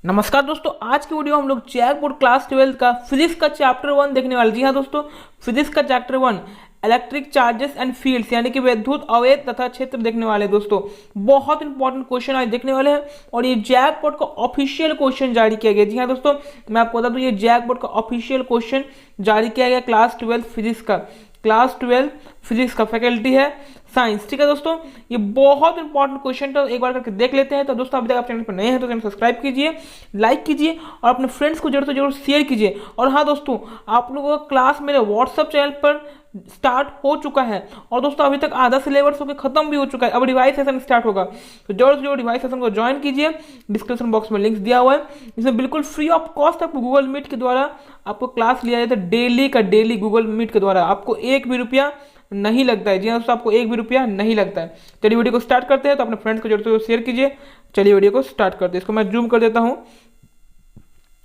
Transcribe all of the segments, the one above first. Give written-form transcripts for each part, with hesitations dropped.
नमस्कार दोस्तों, आज की वीडियो हम लोग जैक बोर्ड क्लास 12 का फिजिक्स का चैप्टर 1 देखने वाले। जी हाँ दोस्तों, फिजिक्स का chapter 1 electric charges and fields यानी कि विद्युत आवेश तथा क्षेत्र देखने वाले हैं। दोस्तों बहुत इंपॉर्टेंट क्वेश्चन आज देखने वाले हैं और ये जैक बोर्ड का ऑफिशियल क्वेश्चन जारी किया गया। जी हाँ दोस्तों, मैं आपको बता दूं ये जैक बोर्ड का ऑफिशियल क्वेश्चन जारी किया गया क्लास 12 फिजिक्स का। क्लास 12 फिजिक्स का फैकल्टी है साइंस। ठीक है दोस्तों, ये बहुत इंपॉर्टेंट क्वेश्चन तो एक बार करके देख लेते हैं। तो दोस्तों अभी तक आप चैनल पर नए हैं तो चैनल सब्सक्राइब कीजिए, लाइक कीजिए और अपने फ्रेंड्स को जरूर से जरूर शेयर कीजिए। और हाँ दोस्तों, आप लोगों का क्लास मेरे व्हाट्सएप चैनल पर स्टार्ट हो चुका है और दोस्तों अभी तक आधा सिलेबस होकर खत्म भी हो चुका है। अब रिवाइज सेशन स्टार्ट होगा तो जरूर से जरूर रिवाइज सेशन को ज्वाइन कीजिए। डिस्क्रिप्शन बॉक्स में लिंक्स दिया हुआ है, इसमें बिल्कुल फ्री ऑफ कॉस्ट आपको गूगल मीट के द्वारा आपको क्लास लिया जाता है। डेली का डेली गूगल मीट के द्वारा आपको एक भी रुपया नहीं लगता है। जी हाँ दोस्तों, आपको एक भी रुपया नहीं लगता है। चलिए वीडियो को स्टार्ट करते हैं, तो अपने फ्रेंड्स को जरूर से शेयर कीजिए। चलिए वीडियो को स्टार्ट करते हैं। इसको मैं जूम कर देता हूँ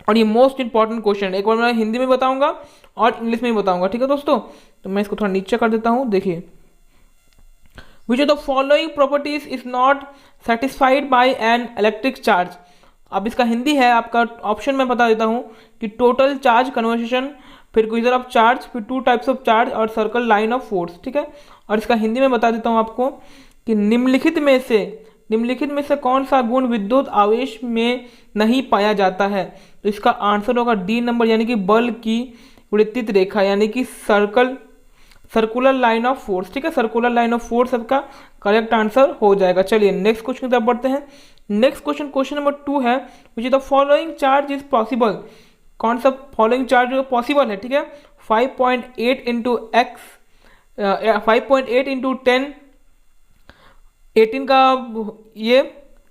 और ये मोस्ट इंपॉर्टेंट क्वेश्चन है। एक बार मैं हिंदी में बताऊंगा और इंग्लिश में भी बताऊंगा। ठीक है दोस्तों, तो मैं इसको थोड़ा नीचे कर देता हूँ। देखिए, which of the following properties is not satisfied by an electric charge. अब इसका हिंदी है आपका ऑप्शन में बता देता हूँ कि टोटल चार्ज कन्वर्सेशन, फिर क्विजर ऑफ चार्ज, फिर टू टाइप्स ऑफ चार्ज और सर्कल लाइन ऑफ फोर्स। ठीक है, और इसका हिंदी में बता देता हूँ आपको कि निम्नलिखित में से कौन सा गुण विद्युत आवेश में नहीं पाया जाता है। तो इसका आंसर होगा डी नंबर, यानी कि बल की विद्युत रेखा, यानी कि सर्कुलर लाइन ऑफ फोर्स। ठीक है, सर्कुलर लाइन ऑफ फोर्स सबका करेक्ट आंसर हो जाएगा। चलिए नेक्स्ट क्वेश्चन की तरफ बढ़ते हैं। नेक्स्ट क्वेश्चन नंबर 2 है, which is the following charge is possible. कौन सा फॉलोइंग चार्ज जो पॉसिबल है। ठीक है, 5.8 इंटू एक्स, 5.8 इंटू 10, 18 का ये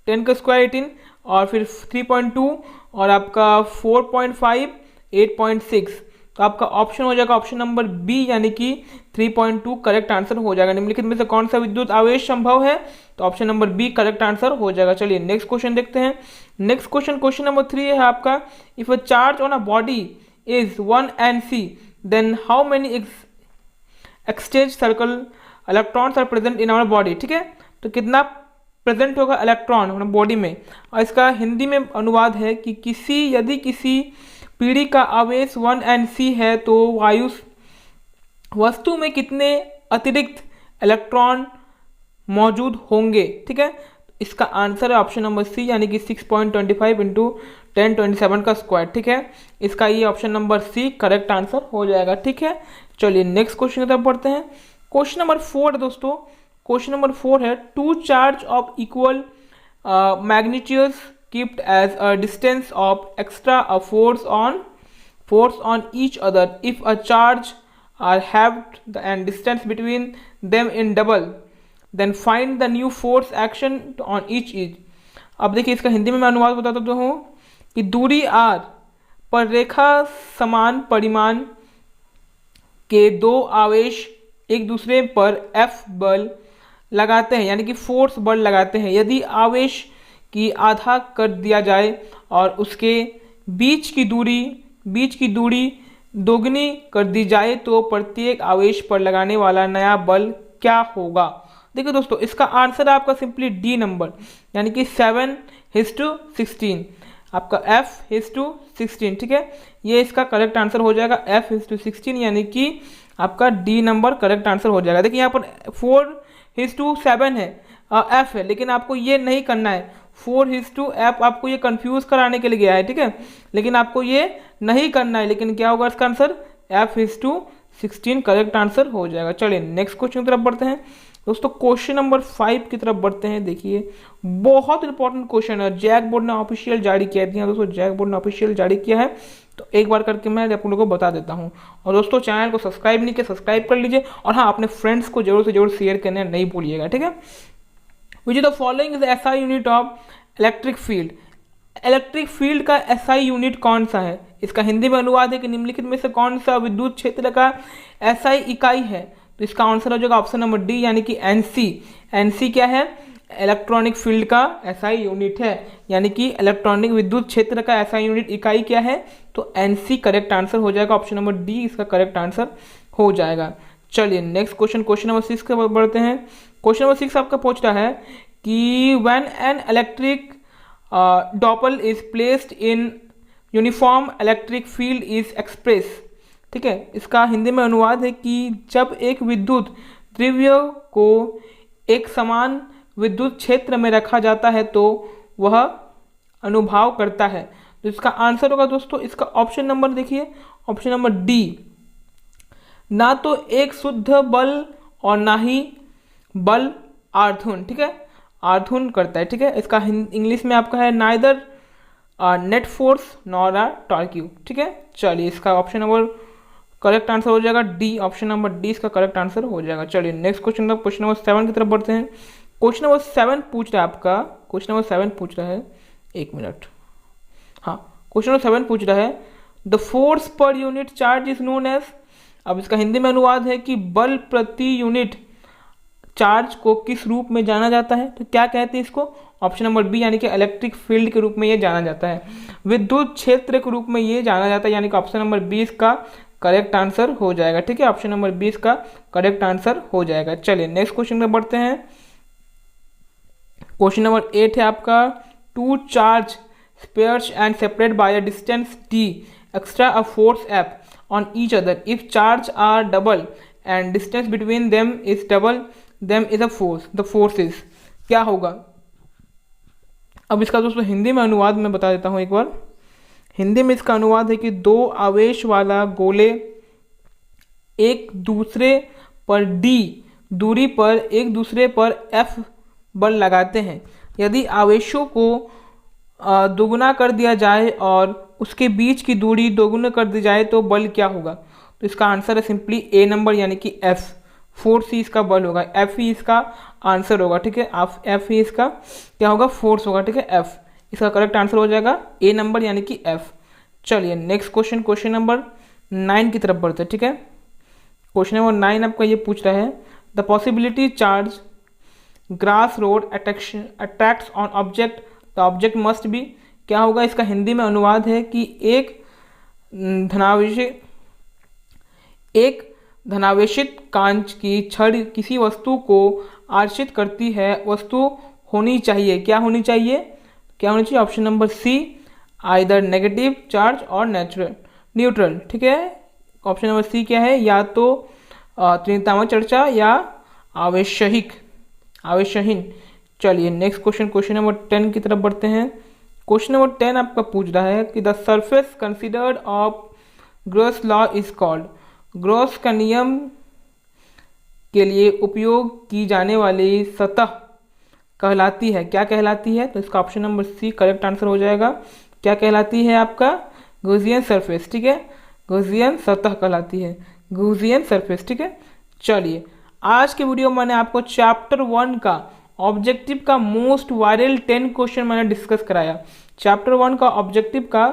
10 का स्क्वायर 18 और फिर 3.2 और आपका 4.5, 8.6। तो आपका ऑप्शन हो जाएगा ऑप्शन नंबर बी, यानी कि 3.2 करेक्ट आंसर हो जाएगा। निम्नलिखित में से कौन सा विद्युत आवेश संभव है, तो option number B correct answer हो जाएगा। चलिए नेक्स्ट क्वेश्चन देखते हैं। नेक्स्ट क्वेश्चन नंबर 3 है आपका, if a charge on a body is 1 Nc then how many exchange circle electrons are present in our body. ठीक है, तो कितना प्रेजेंट होगा इलेक्ट्रॉन हमारे बॉडी में। और इसका हिंदी में अनुवाद है कि यदि किसी पीढ़ी का आवेश 1 Nc है तो वायु वस्तु में कितने अतिरिक्त इलेक्ट्रॉन मौजूद होंगे। ठीक है, इसका आंसर है ऑप्शन नंबर सी, यानी कि 6.25 इंटू 1027 का स्क्वायर। ठीक है, इसका ये option number C correct answer हो जाएगा। ठीक है, चलिए नेक्स्ट क्वेश्चन की तरफ बढ़ते हैं। क्वेश्चन नंबर 4 दोस्तों, क्वेश्चन नंबर 4 है, two charge of equal magnitudes kept as a distance of extra a force on each other if a charge are halved and distance between them in double then find the new force action on each. अब देखिए, इसका हिंदी में मैं अनुवाद बता देता हूँ कि दूरी r पर रेखा समान परिमाण के दो आवेश एक दूसरे पर F बल लगाते हैं, यानी कि फोर्स बल लगाते हैं। यदि आवेश की आधा कर दिया जाए और उसके बीच की दूरी दोगुनी कर दी जाए तो प्रत्येक आवेश पर लगाने वाला नया बल क्या होगा। देखिए दोस्तों, इसका आंसर है आपका सिंपली डी नंबर, यानी कि 7:16। आपका F:16। ठीक है, ये इसका करेक्ट आंसर हो जाएगा F:16, यानी कि आपका डी नंबर करेक्ट आंसर हो जाएगा। देखिए यहाँ पर 4:7 है, F है, लेकिन आपको ये नहीं करना है। 4:F आपको ये कंफ्यूज कराने के लिए गया है। ठीक है, लेकिन आपको ये नहीं करना है। लेकिन क्या होगा इसका आंसर, F:16 करेक्ट आंसर हो जाएगा। चलिए नेक्स्ट क्वेश्चन की तरफ बढ़ते हैं दोस्तों। क्वेश्चन नंबर 5 की तरफ बढ़ते हैं। देखिए, बहुत इंपॉर्टेंट क्वेश्चन है, जैक बोर्ड ने ऑफिशियल जारी किया है। दोस्तों जैक बोर्ड ने ऑफिशियल जारी किया है, तो एक बार करके मैं आप लोगों को बता देता हूँ। और दोस्तों चैनल को सब्सक्राइब नहीं किया, सब्सक्राइब कर लीजिए और हाँ, अपने फ्रेंड्स को जरूर से जरूर शेयर करना नहीं भूलिएगा। ठीक है, which is the following is SI unit of electric field. Electric field का एसआई यूनिट कौन सा है। इसका हिंदी में अनुवाद है कि निम्नलिखित में से कौन सा विद्युत क्षेत्र का एसआई इकाई है। तो इसका आंसर हो जाएगा ऑप्शन नंबर डी, यानी कि एनसी। एनसी क्या है, इलेक्ट्रॉनिक फील्ड का एसआई यूनिट है, यानी कि इलेक्ट्रॉनिक विद्युत क्षेत्र का एसआई यूनिट इकाई क्या है, तो एनसी करेक्ट आंसर हो जाएगा। ऑप्शन नंबर डी इसका करेक्ट आंसर हो जाएगा। चलिए नेक्स्ट क्वेश्चन नंबर 6 के बढ़ते हैं। क्वेश्चन नंबर 6 आपका पूछ रहा है कि when an electric dipole is placed in uniform electric field is express. ठीक है, इसका हिंदी में अनुवाद है कि जब एक विद्युत द्रव्य को एक समान विद्युत क्षेत्र में रखा जाता है तो वह अनुभाव करता है। तो इसका आंसर होगा दोस्तों, इसका ऑप्शन नंबर देखिए, ऑप्शन नंबर डी। ना तो एक शुद्ध बल और ना ही बल आर्धुन। ठीक है, आर्धुन करता है। ठीक है, इसका इंग्लिश में आपका है neither net force nor a torque. ठीक है, चलिए इसका ऑप्शन नंबर करेक्ट आंसर हो जाएगा डी, ऑप्शन नंबर डी इसका करेक्ट आंसर हो जाएगा। चलिए नेक्स्ट क्वेश्चन, क्वेश्चन नंबर 7 की तरफ बढ़ते हैं। क्वेश्चन नंबर 7 पूछ रहा है आपका, क्वेश्चन नंबर 7 पूछ रहा है, एक मिनट, हाँ, क्वेश्चन नंबर 7 पूछ रहा है the force per unit charge is known as. अब इसका हिंदी में अनुवाद है कि बल प्रति यूनिट चार्ज को किस रूप में जाना जाता है। तो क्या कहते हैं इसको, ऑप्शन नंबर बी यानी कि इलेक्ट्रिक फील्ड के रूप में ये जाना जाता है, विद्युत क्षेत्र के रूप में ये जाना जाता है, यानी कि ऑप्शन नंबर बी इसका करेक्ट आंसर हो जाएगा। ठीक है, ऑप्शन नंबर 20 का करेक्ट आंसर हो जाएगा। चलिए नेक्स्ट क्वेश्चन में बढ़ते हैं। क्वेश्चन नंबर 8 है आपका, two charge pairs and separate by a distance D extra a force F on each other if charge are double and distance between them is double them is a force, the force is, क्या होगा। अब इसका दोस्तों हिंदी में अनुवाद मैं बता देता हूँ एक बार। हिंदी में इसका अनुवाद है कि दो आवेश वाला गोले एक दूसरे पर डी दूरी पर एक दूसरे पर एफ बल लगाते हैं। यदि आवेशों को दोगुना कर दिया जाए और उसके बीच की दूरी दोगुना कर दी जाए तो बल क्या होगा। तो इसका आंसर है सिंपली ए नंबर यानी कि एफ, फोर्स ही इसका बल होगा, एफ ही इसका आंसर होगा। ठीक है, एफ ही इसका क्या होगा, फोर्स होगा। ठीक है, एफ इसका करेक्ट आंसर हो जाएगा ए नंबर यानी कि एफ। चलिए नेक्स्ट क्वेश्चन, क्वेश्चन नंबर 9 की तरफ बढ़ते हैं। ठीक है, क्वेश्चन नंबर 9 आपका ये पूछ रहा है the possibility charge grass road attacks on object the object must be, क्या होगा। इसका हिंदी में अनुवाद है कि एक धनावेशित कांच की छड़ किसी वस्तु को आकर्षित करती है, वस्तु होनी चाहिए, क्या होनी चाहिए, क्या होनी चाहिए, option number C either negative charge और न्यूट्रल। ठीक है, ऑप्शन नंबर सी क्या है, या तो त्रितात्मक चर्चा या आवेशहीन। चलिए नेक्स्ट क्वेश्चन, क्वेश्चन नंबर 10 की तरफ बढ़ते हैं। क्वेश्चन नंबर 10 आपका पूछ रहा है कि the surface considered of gross law is called, gross का नियम के लिए उपयोग की जाने वाली सतह कहलाती है, क्या कहलाती है। तो इसका option number C correct answer हो जाएगा, क्या कहलाती है आपका, गॉसियन सरफेस। ठीक है, गॉसियन सतह कहलाती है, गॉसियन सरफेस। ठीक है, चलिए आज के वीडियो में मैंने आपको चैप्टर 1 का ऑब्जेक्टिव का मोस्ट वायरल 10 क्वेश्चन मैंने डिस्कस कराया। चैप्टर 1 का ऑब्जेक्टिव का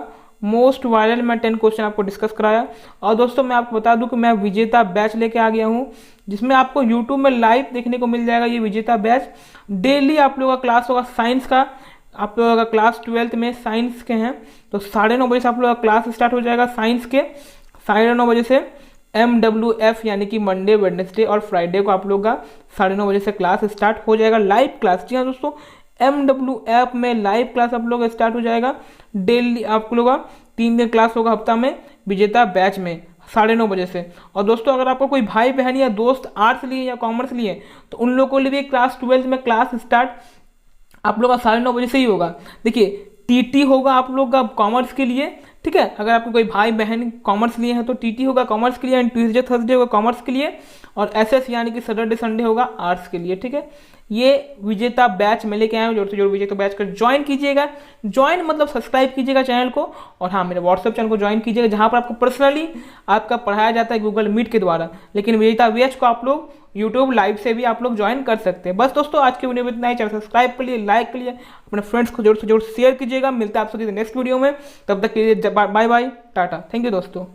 मोस्ट वायरल मैं 10 क्वेश्चन आपको डिस्कस कराया। और दोस्तों मैं आपको बता दूं कि मैं विजेता बैच लेके आ गया हूं, जिसमें आपको यूट्यूब में लाइव देखने को मिल जाएगा ये विजेता बैच। डेली आप लोगों का क्लास होगा साइंस का, आप लोगों का क्लास 12th में साइंस के हैं तो 9:30 बजे से आप लोगों का क्लास स्टार्ट हो जाएगा साइंस के। 9:30 बजे से MWF यानी कि मंडे, वेडनेसडे और फ्राइडे को आप लोग का 9:30 बजे से क्लास स्टार्ट हो जाएगा, लाइव क्लास। जी हाँ दोस्तों, MWF में लाइव क्लास आप लोग का स्टार्ट हो जाएगा। डेली आप लोग का 3 दिन क्लास होगा हफ्ता में विजेता बैच में 9:30 बजे से। और दोस्तों अगर आपको कोई भाई बहन या दोस्त आर्ट्स लिए या कॉमर्स लिए तो उन लोगों के लिए भी क्लास 12th में क्लास स्टार्ट आप लोग का 9:30 बजे से ही होगा। देखिए TT होगा आप लोग का कॉमर्स के लिए, ठीक है, अगर आपको कोई भाई बहन कॉमर्स लिए हैं तो TT होगा कॉमर्स के लिए, एंड ट्यूसडे थर्सडे होगा कॉमर्स के लिए, और SS यानी कि सैटरडे संडे होगा आर्ट्स के लिए। ठीक है, ये विजेता बैच में लेके आए हैं, जोड़ से जोड़ विजेता बैच का ज्वाइन कीजिएगा। ज्वाइन मतलब सब्सक्राइब कीजिएगा चैनल को, और हाँ मेरे व्हाट्सएप चैनल को ज्वाइन कीजिएगा जहाँ पर आपको पर्सनली आपका पढ़ाया जाता है गूगल मीट के द्वारा। लेकिन विजेता बैच को आप लोग यूट्यूब लाइव से भी आप लोग ज्वाइन कर सकते हैं। बस दोस्तों आज के वीडियो में इतना ही, चैनल सब्सक्राइब कर लिए, लाइक कर लिए, अपने फ्रेंड्स को जोड़ से जोड़ शेयर कीजिएगा। मिलता है आप सबसे नेक्स्ट वीडियो में, तब तक के लिए bye bye, tata, thank you दोस्तों।